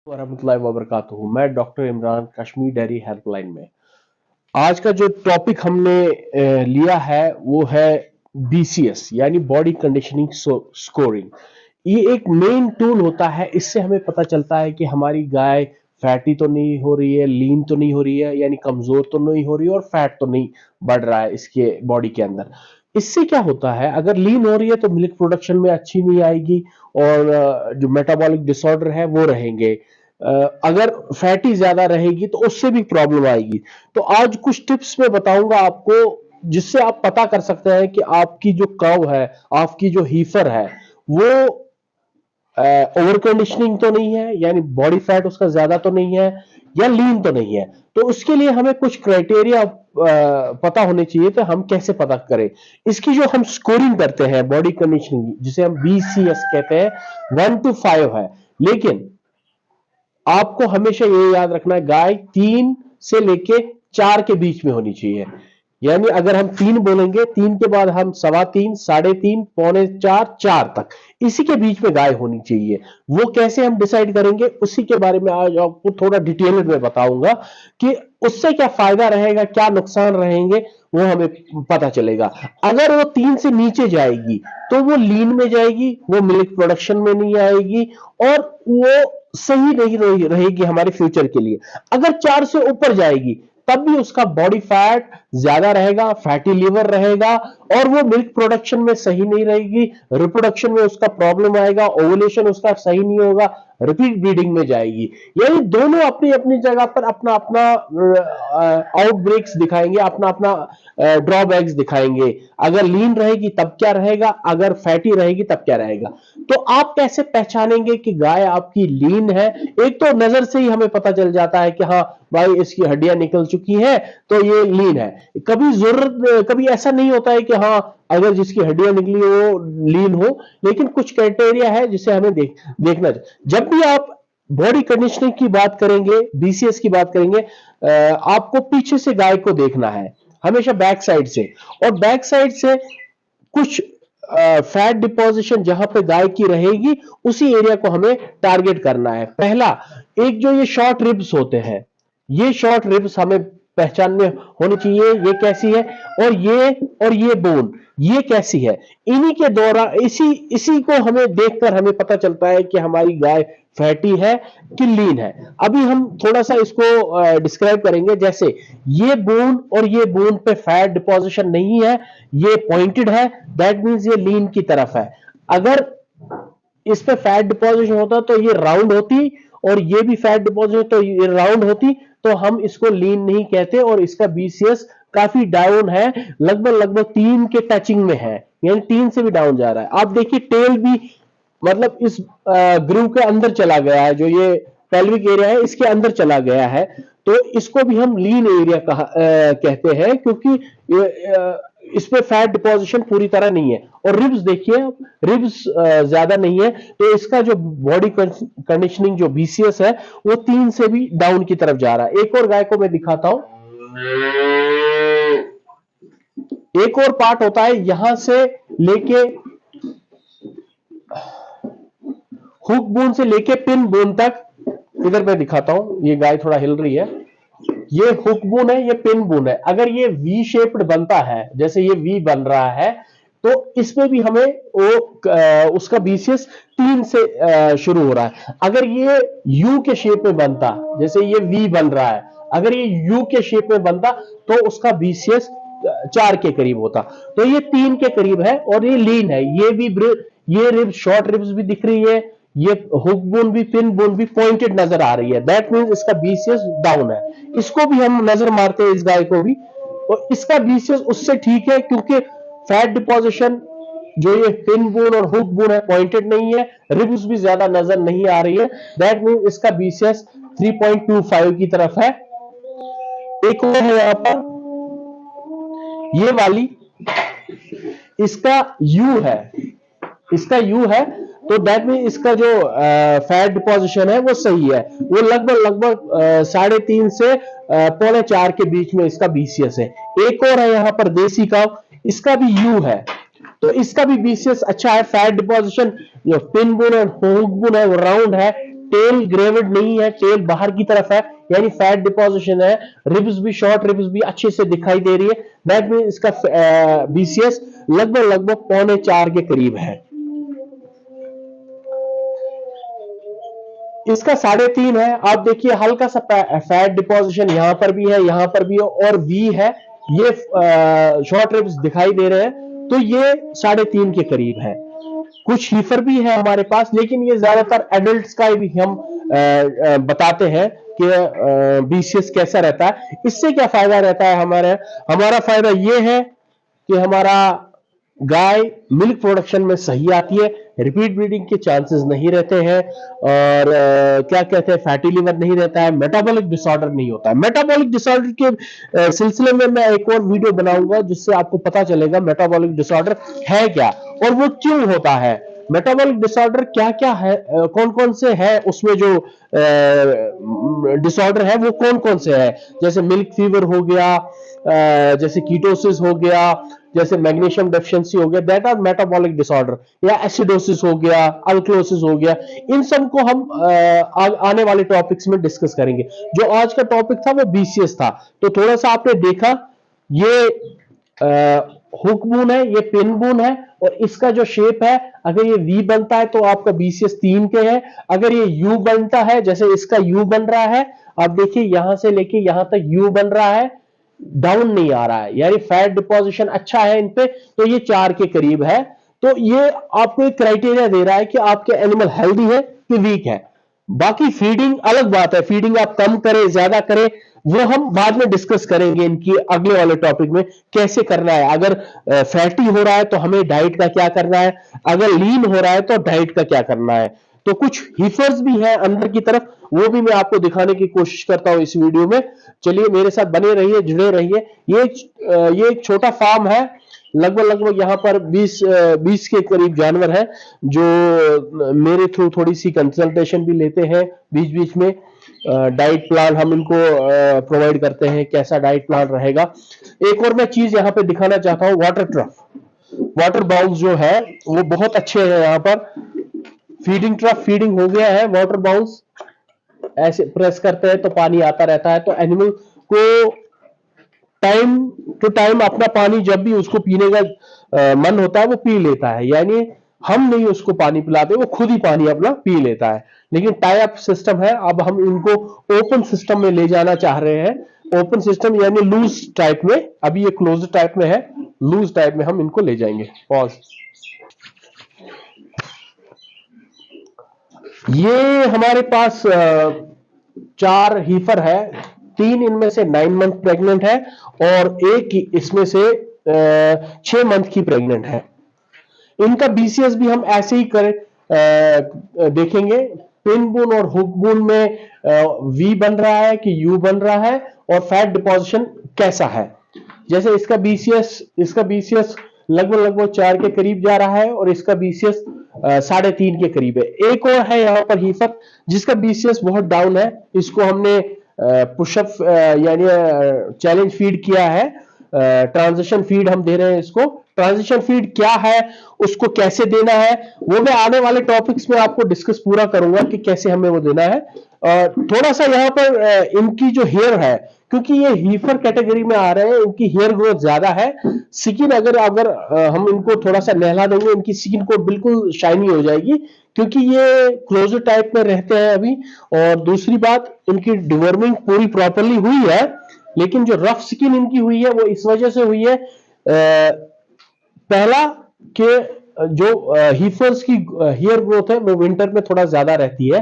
वरहमतुल्लाहि वबरकातुहू। मैं doctor Imran Kashmir dairy helpline में। आज का जो टॉपिक हमने लिया है वो है बीसीएस यानी बॉडी कंडीशनिंग स्कोरिंग। ये एक मेन टूल होता है। इससे हमें पता चलता है कि हमारी गाय फैटी तो नहीं हो रही है, लीन तो नहीं हो रही है, यानी कमजोर तो नहीं हो रही है और फैट तो नहीं बढ़ रहा है इसके बॉडी के अंदर। इससे क्या होता है, अगर लीन हो रही है तो मिल्क प्रोडक्शन में अच्छी नहीं आएगी और जो मेटाबॉलिक डिसऑर्डर है वो रहेंगे। अगर फैटी ज्यादा रहेगी तो उससे भी प्रॉब्लम आएगी। तो आज कुछ टिप्स मैं बताऊंगा आपको जिससे आप पता कर सकते हैं कि आपकी जो काव है, आपकी जो हीफर है, वो ओवर कंडीशनिंग तो नहीं है, यानी बॉडी फैट उसका ज्यादा तो नहीं है, या लीन तो नहीं है। तो उसके लिए हमें कुछ क्राइटेरिया पता होने चाहिए। तो हम कैसे पता करें इसकी? जो हम स्कोरिंग करते हैं बॉडी कंडीशनिंग, जिसे हम बीसीएस कहते हैं, 1 to 5 है। लेकिन आपको हमेशा ये याद रखना है, गाय 3 से लेके 4 के बीच में होनी चाहिए। यानी अगर हम 3 बोलेंगे, 3 के बाद हम 3.25, 3.5, 3.25, 4 तक, इसी के बीच में गाय होनी चाहिए। वो कैसे हम डिसाइड करेंगे, उसी के बारे में आज आपको थोड़ा डिटेल में बताऊंगा कि उससे क्या फायदा रहेगा, क्या नुकसान रहेंगे, वो हमें पता चलेगा। अगर वो 3 से नीचे जाएगी तो वो लीन में जाएगी, वो मिल्क प्रोडक्शन में नहीं आएगी और वो सही नहीं रहेगी हमारे फ्यूचर के लिए। अगर 4 से ऊपर जाएगी तब भी उसका बॉडी फैट ज्यादा रहेगा, फैटी लिवर रहेगा और वो मिल्क प्रोडक्शन में सही नहीं रहेगी, रिप्रोडक्शन में उसका प्रॉब्लम आएगा, ओवुलेशन उसका सही नहीं होगा, रिपीट ब्रीडिंग में जाएगी। यानी दोनों अपनी अपनी जगह पर अपना अपना आउटब्रेक्स दिखाएंगे, अपना अपना ड्रॉबैक्स दिखाएंगे। अगर लीन रहेगी तब क्या रहेगा, अगर फैटी रहेगी तब क्या रहेगा। तो आप कैसे पहचानेंगे कि गाय आपकी लीन है? एक तो नजर से ही हमें पता चल जाता है कि हाँ भाई इसकी हड्डियां निकल चुकी हैं तो ये लीन है। कभी ऐसा नहीं होता है कि हाँ अगर जिसकी हड्डियां निकली वो लीन हो, लेकिन कुछ क्राइटेरिया है जिसे हमें देखना चाहिए। जब भी आप बॉडी कंडीशनिंग की बात करेंगे, बीसीएस की बात करेंगे, आपको पीछे से गाय को देखना है, हमेशा बैक साइड से। और बैक साइड से कुछ फैट डिपोजिशन जहां पे गाय की रहेगी उसी एरिया को हमें टारगेट करना है। पहला, एक जो ये शॉर्ट रिब्स होते हैं, ये शॉर्ट रिब्स हमें पहचान में होनी चाहिए, ये कैसी है, और ये बोन ये कैसी है। इन्हीं के दौरान इसी इसी को हमें देखकर हमें पता चलता है कि हमारी गाय फैटी है कि लीन है। अभी हम थोड़ा सा इसको डिस्क्राइब करेंगे। जैसे ये बोन और ये बोन पे फैट डिपोजिशन नहीं है, ये पॉइंटेड है, दैट मींस ये लीन की तरफ है। अगर इस पे फैट डिपोजिशन होता तो ये राउंड होती, और ये भी फैट डिपोजिशन तो ये राउंड होती, तो हम इसको लीन नहीं कहते। और इसका बीसीएस काफी डाउन है, लगभग लगभग 3 के टचिंग में है, यानी 3 से भी डाउन जा रहा है। आप देखिए टेल भी मतलब इस ग्रूव के अंदर चला गया है, जो ये पेल्विक एरिया है इसके अंदर चला गया है। तो इसको भी हम लीन एरिया कहते हैं, क्योंकि इस पे फैट डिपोजिशन पूरी तरह नहीं है। और रिब्स देखिए, रिब्स ज्यादा नहीं है, तो इसका जो बॉडी कंडीशनिंग जो बीसीएस है वो 3 से भी डाउन की तरफ जा रहा है। एक और गाय को मैं दिखाता हूं। एक और पार्ट होता है यहां से लेके हुक बोन से लेके पिन बोन तक। इधर मैं दिखाता हूं, ये गाय थोड़ा हिल रही है। ये हुक बोन है, ये पिन बोन है। अगर ये वी शेप्ड बनता है, जैसे ये वी बन रहा है, तो इसमें भी हमें वो उसका बीसीएस 3 से शुरू हो रहा है। अगर ये यू के शेप में बनता, जैसे ये वी बन रहा है, अगर ये यू के शेप में बनता तो उसका बीसीएस 4 के करीब होता। तो ये 3 के करीब है और ये लीन है। ये रिब्स, शॉर्ट रिब्स भी दिख रही है, ये हुक बोन भी, पिन बोन भी पॉइंटेड नजर आ रही है। दैट मींस इसका बीसीएस डाउन है। इसको भी हम नजर मारते हैं, इस गाय को भी, और इसका बीसीएस उससे ठीक है, क्योंकि फैट डिपोजिशन जो ये पिन बोन और हुक बोन है पॉइंटेड नहीं है, रिब्स भी ज्यादा नजर नहीं आ रही है। दैट मींस इसका बीसीएस 3.25 की तरफ है। एक और है यहां पर, ये वाली, इसका यू है, इसका यू है, तो दैट मीन इसका जो फैट डिपोजिशन है वो सही है। वो लगभग लगभग 3.5 से 3.25 के बीच में इसका बीसीएस है। एक और है यहां पर देसी का, इसका भी यू है, तो इसका भी बीसीएस अच्छा है। फैट डिपोजिशन जो पिन बोन और हुक बोन है वो राउंड है, टेल ग्रेविड नहीं है, टेल बाहर की तरफ है, यानी फैट डिपोजिशन है। रिब्स भी, शॉर्ट रिब्स भी अच्छे से दिखाई दे रही है। दैट मीन इसका बीसीएस लगभग लगभग 3.25 के करीब है। इसका 3.5 है। आप देखिए हल्का सा फैट डिपोजिशन यहां पर भी है, यहां पर भी है, और वी है। ये शॉर्ट रिब्स दिखाई दे रहे हैं, तो ये 3.5 के करीब है। कुछ हीफर भी है हमारे पास, लेकिन ये ज्यादातर एडल्ट्स का भी हम बताते हैं कि बीसीएस कैसा रहता है। इससे क्या फायदा रहता है हमारा फायदा ये है कि हमारा गाय मिल्क प्रोडक्शन में सही आती है, रिपीट ब्रीडिंग के चांसेस नहीं रहते हैं, और क्या कहते हैं, फैटी लिवर नहीं रहता है, मेटाबॉलिक डिसऑर्डर नहीं होता है। मेटाबॉलिक डिसऑर्डर के सिलसिले में मैं एक और वीडियो बनाऊंगा, जिससे आपको पता चलेगा मेटाबॉलिक डिसऑर्डर है क्या और वो क्यों होता है। मेटाबॉलिक डिसऑर्डर क्या क्या है, कौन कौन से है, उसमें जो डिसऑर्डर है वो कौन कौन से है, जैसे मिल्क फीवर हो गया, जैसे कीटोसिस हो गया, जैसे मैग्नीशियम डेफिशिएंसी हो गया, दैट आर मेटाबॉलिक डिसऑर्डर, या एसिडोसिस हो गया, अल्कलोसिस हो गया। इन सब को हम आने वाले टॉपिक्स में डिस्कस करेंगे। जो आज का टॉपिक था वो बीसीएस था, तो थोड़ा सा आपने देखा, ये हुक बून है, ये पिन बून है, और इसका जो शेप है, अगर ये वी बनता है तो आपका बीसीएस 3 के है। अगर ये यू बनता है, जैसे इसका यू बन रहा है, आप देखिए यहां से लेके यहां तक यू बन रहा है, डाउन नहीं आ रहा है, यानी फैट डिपोजिशन अच्छा है इन पे, तो ये 4 के करीब है। तो ये आपको एक क्राइटेरिया दे रहा है कि आपके एनिमल हेल्दी है कि वीक है। बाकी फीडिंग अलग बात है, फीडिंग आप कम करें ज्यादा करें वो हम बाद में डिस्कस करेंगे, इनकी अगले वाले टॉपिक में कैसे करना है। अगर फैटी हो रहा है तो हमें डाइट का क्या करना है, अगर लीन हो रहा है तो डाइट का क्या करना है। तो कुछ हीफर्स भी हैं अंदर की तरफ, वो भी मैं आपको दिखाने की कोशिश करता हूं इस वीडियो में। चलिए मेरे साथ बने रहिए, जुड़े रहिए। ये एक छोटा फार्म है, लगभग यहां पर 20 के करीब जानवर हैं, जो मेरे थ्रू थोड़ी सी कंसल्टेशन भी लेते हैं बीच बीच में। डाइट प्लान हम इनको प्रोवाइड करते हैं, कैसा डाइट प्लान रहेगा। एक और मैं चीज यहाँ पे दिखाना चाहता हूँ, वाटर ट्रफ, वाटर बाउल्स जो है वो बहुत अच्छे हैं। यहाँ पर फीडिंग ट्रफ, फीडिंग हो गया है, वाटर बाउल्स ऐसे प्रेस करते हैं तो पानी आता रहता है, तो एनिमल को टाइम टू टाइम अपना पानी जब भी उसको पीने का मन होता है वो पी लेता है, यानी हम नहीं उसको पानी पिलाते, वो खुद ही पानी अपना पी लेता है। लेकिन टाई अप सिस्टम है, अब हम इनको ओपन सिस्टम में ले जाना चाह रहे हैं। ओपन सिस्टम यानी लूज टाइप में, अभी ये क्लोज टाइप में है, लूज टाइप में हम इनको ले जाएंगे। पॉज। ये हमारे पास 4 हीफर है, 3 इनमें से 9 मंथ प्रेग्नेंट है, और एक इसमें से 6 मंथ की प्रेग्नेंट है। इनका बीसीएस भी हम ऐसे ही करें, देखेंगे पिन बून और हुक बून में वी बन रहा है कि यू बन रहा है, और फैट डिपोजिशन कैसा है। जैसे इसका बीसीएस लगभग 4 के करीब जा रहा है, और इसका बीसीएस 3.5 के करीब है। एक और है यहाँ पर हीफर जिसका बीसीएस बहुत डाउन है, इसको हमने पुशअप यानी चैलेंज फीड किया है, ट्रांजिशन फीड हम दे रहे हैं इसको। ट्रांजिशन फीड क्या है, उसको कैसे देना है, वो मैं आने वाले टॉपिक्स में आपको डिस्कस पूरा करूंगा कि कैसे हमें वो देना है। थोड़ा सा यहाँ पर इनकी जो हेयर है, क्योंकि ये हीफर कैटेगरी में आ रहे हैं, इनकी हेयर ग्रोथ ज्यादा है। स्किन अगर हम इनको थोड़ा सा नहला देंगे, इनकी स्किन को बिल्कुल शाइनी हो जाएगी, क्योंकि ये क्लोजर टाइप में रहते हैं अभी। और दूसरी बात, इनकी डिवर्मिंग पूरी प्रॉपरली हुई है, लेकिन जो रफ स्किन इनकी हुई है वो इस वजह से हुई है, पहला कि जो हीफर्स की हेयर ग्रोथ है वो विंटर में थोड़ा ज्यादा रहती है,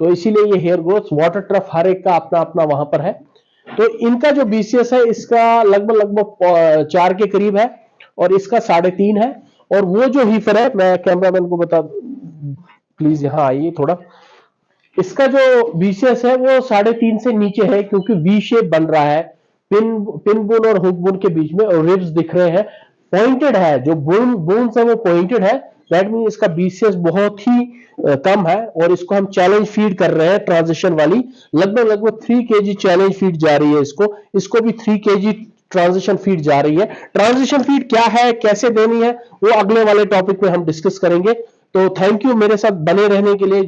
तो इसीलिए ये हेयर ग्रोथ। वाटर ट्रफ हर एक का अपना अपना वहां पर है। तो इनका जो बीसीएस है इसका लगभग 4 के करीब है, और इसका 3.5 है। और वो जो हीफर है, मैं कैमरामैन को बता, प्लीज यहां आइए थोड़ा, इसका जो बीसीएस है वो 3.5 से नीचे है, क्योंकि वी शेप बन रहा है पिन बुन और हुक बुन के बीच में, और रिब्स दिख रहे हैं, पॉइंटेड है, जो बोन्स है वो पॉइंटेड है। दैट मीन इसका बीसीएस बहुत ही कम है, और इसको हम चैलेंज फीड कर रहे हैं, ट्रांजिशन वाली। लगभग 3 केजी चैलेंज फीड जा रही है इसको भी 3 केजी ट्रांजिशन फीड जा रही है। ट्रांजिशन फीड क्या है, कैसे देनी है, वो अगले वाले टॉपिक में हम डिस्कस करेंगे। तो थैंक यू मेरे साथ बने रहने के लिए।